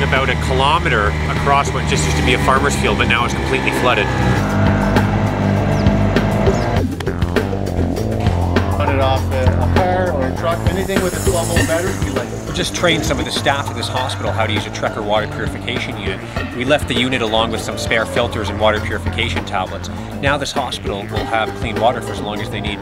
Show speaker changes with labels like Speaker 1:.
Speaker 1: along about a kilometer across what just used to be a farmer's field, but now is completely flooded.
Speaker 2: Run it off a car or a truck, anything with a 12-volt battery, we like it.
Speaker 1: We just trained some of the staff at this hospital how to use a Trekker water purification unit. We left the unit along with some spare filters and water purification tablets. Now this hospital will have clean water for as long as they need.